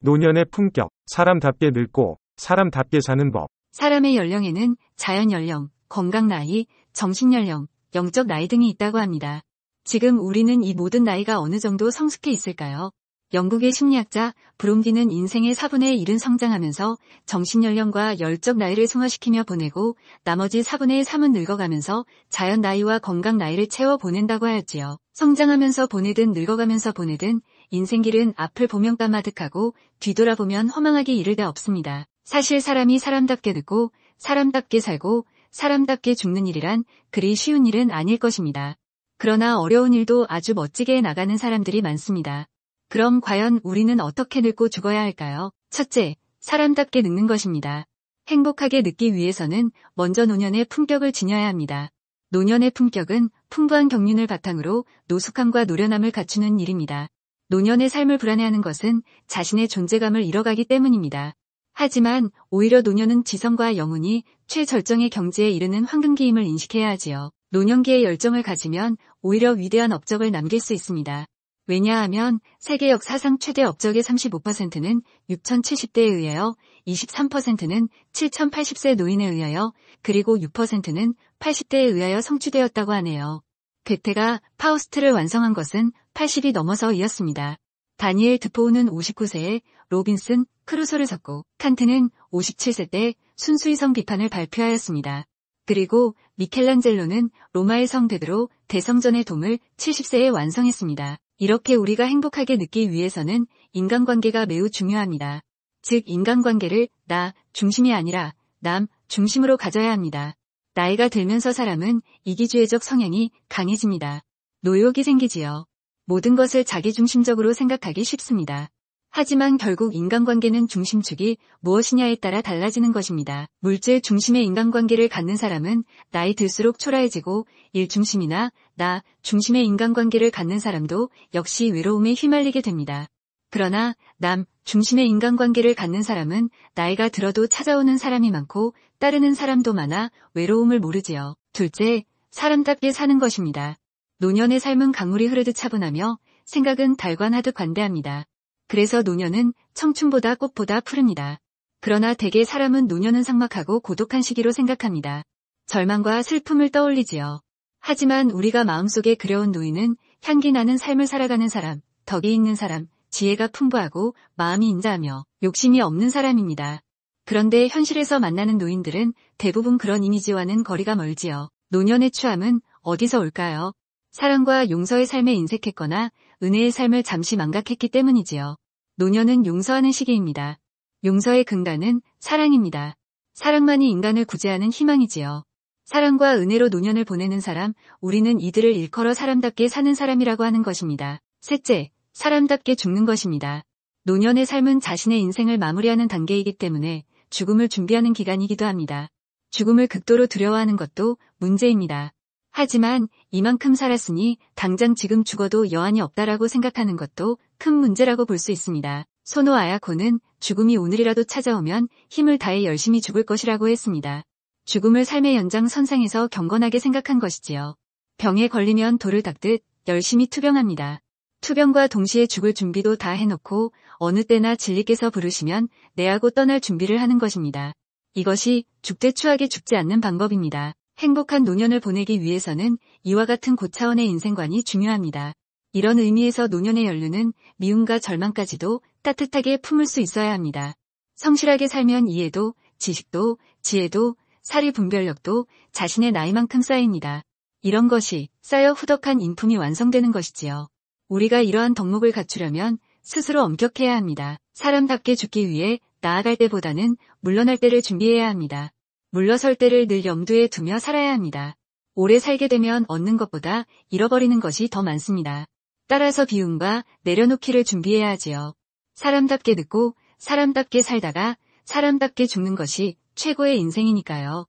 노년의 품격, 사람답게 늙고 사람답게 사는 법. 사람의 연령에는 자연 연령, 건강 나이, 정신 연령, 영적 나이 등이 있다고 합니다. 지금 우리는 이 모든 나이가 어느 정도 성숙해 있을까요? 영국의 심리학자 브롬디는 인생의 4분의 1은 성장하면서 정신연령과 열적 나이를 승화시키며 보내고 나머지 4분의 3은 늙어가면서 자연 나이와 건강 나이를 채워 보낸다고 하였지요. 성장하면서 보내든 늙어가면서 보내든 인생길은 앞을 보면 까마득하고 뒤돌아보면 허망하게 이를 데 없습니다. 사실 사람이 사람답게 늙고 사람답게 살고 사람답게 죽는 일이란 그리 쉬운 일은 아닐 것입니다. 그러나 어려운 일도 아주 멋지게 나가는 사람들이 많습니다. 그럼 과연 우리는 어떻게 늙고 죽어야 할까요? 첫째, 사람답게 늙는 것입니다. 행복하게 늙기 위해서는 먼저 노년의 품격을 지녀야 합니다. 노년의 품격은 풍부한 경륜을 바탕으로 노숙함과 노련함을 갖추는 일입니다. 노년의 삶을 불안해하는 것은 자신의 존재감을 잃어가기 때문입니다. 하지만 오히려 노년은 지성과 영혼이 최절정의 경지에 이르는 황금기임을 인식해야 하지요. 노년기의 열정을 가지면 오히려 위대한 업적을 남길 수 있습니다. 왜냐하면 세계 역사상 최대 업적의 35%는 6070대에 의하여, 23%는 7080세 노인에 의하여, 그리고 6%는 80대에 의하여 성취되었다고 하네요. 괴테가 파우스트를 완성한 것은 80이 넘어서이었습니다. 다니엘 드포우는 59세에 로빈슨 크루소를 썼고 칸트는 57세 때 순수이성 비판을 발표하였습니다. 그리고 미켈란젤로는 로마의 성 베드로 대성전의 돔을 70세에 완성했습니다. 이렇게 우리가 행복하게 늙기 위해서는 인간관계가 매우 중요합니다. 즉 인간관계를 나 중심이 아니라 남 중심으로 가져야 합니다. 나이가 들면서 사람은 이기주의적 성향이 강해집니다. 노욕이 생기지요. 모든 것을 자기중심적으로 생각하기 쉽습니다. 하지만 결국 인간관계는 중심축이 무엇이냐에 따라 달라지는 것입니다. 물질 중심의 인간관계를 갖는 사람은 나이 들수록 초라해지고 일 중심이나 나 중심의 인간관계를 갖는 사람도 역시 외로움에 휘말리게 됩니다. 그러나 남 중심의 인간관계를 갖는 사람은 나이가 들어도 찾아오는 사람이 많고 따르는 사람도 많아 외로움을 모르지요. 둘째, 사람답게 사는 것입니다. 노년의 삶은 강물이 흐르듯 차분하며 생각은 달관하듯 관대합니다. 그래서 노년은 청춘보다 꽃보다 푸릅니다. 그러나 대개 사람은 노년은 삭막하고 고독한 시기로 생각합니다. 절망과 슬픔을 떠올리지요. 하지만 우리가 마음속에 그려온 노인은 향기 나는 삶을 살아가는 사람, 덕이 있는 사람, 지혜가 풍부하고 마음이 인자하며 욕심이 없는 사람입니다. 그런데 현실에서 만나는 노인들은 대부분 그런 이미지와는 거리가 멀지요. 노년의 추함은 어디서 올까요? 사랑과 용서의 삶에 인색했거나 은혜의 삶을 잠시 망각했기 때문이지요. 노년은 용서하는 시기입니다. 용서의 근간은 사랑입니다. 사랑만이 인간을 구제하는 희망이지요. 사랑과 은혜로 노년을 보내는 사람, 우리는 이들을 일컬어 사람답게 사는 사람이라고 하는 것입니다. 셋째, 사람답게 죽는 것입니다. 노년의 삶은 자신의 인생을 마무리하는 단계이기 때문에 죽음을 준비하는 기간이기도 합니다. 죽음을 극도로 두려워하는 것도 문제입니다. 하지만 이만큼 살았으니 당장 지금 죽어도 여한이 없다라고 생각하는 것도 큰 문제라고 볼 수 있습니다. 소노 아야코는 죽음이 오늘이라도 찾아오면 힘을 다해 열심히 죽을 것이라고 했습니다. 죽음을 삶의 연장선상에서 경건하게 생각한 것이지요. 병에 걸리면 돌을 닦듯 열심히 투병합니다. 투병과 동시에 죽을 준비도 다 해놓고 어느 때나 진리께서 부르시면 내하고 떠날 준비를 하는 것입니다. 이것이 죽되 추하게 죽지 않는 방법입니다. 행복한 노년을 보내기 위해서는 이와 같은 고차원의 인생관이 중요합니다. 이런 의미에서 노년의 연륜은 미움과 절망까지도 따뜻하게 품을 수 있어야 합니다. 성실하게 살면 이해도, 지식도, 지혜도, 사리 분별력도 자신의 나이만큼 쌓입니다. 이런 것이 쌓여 후덕한 인품이 완성되는 것이지요. 우리가 이러한 덕목을 갖추려면 스스로 엄격해야 합니다. 사람답게 죽기 위해 나아갈 때보다는 물러날 때를 준비해야 합니다. 물러설 때를 늘 염두에 두며 살아야 합니다. 오래 살게 되면 얻는 것보다 잃어버리는 것이 더 많습니다. 따라서 비움과 내려놓기를 준비해야 하지요. 사람답게 늙고 사람답게 살다가 사람답게 죽는 것이 최고의 인생이니까요.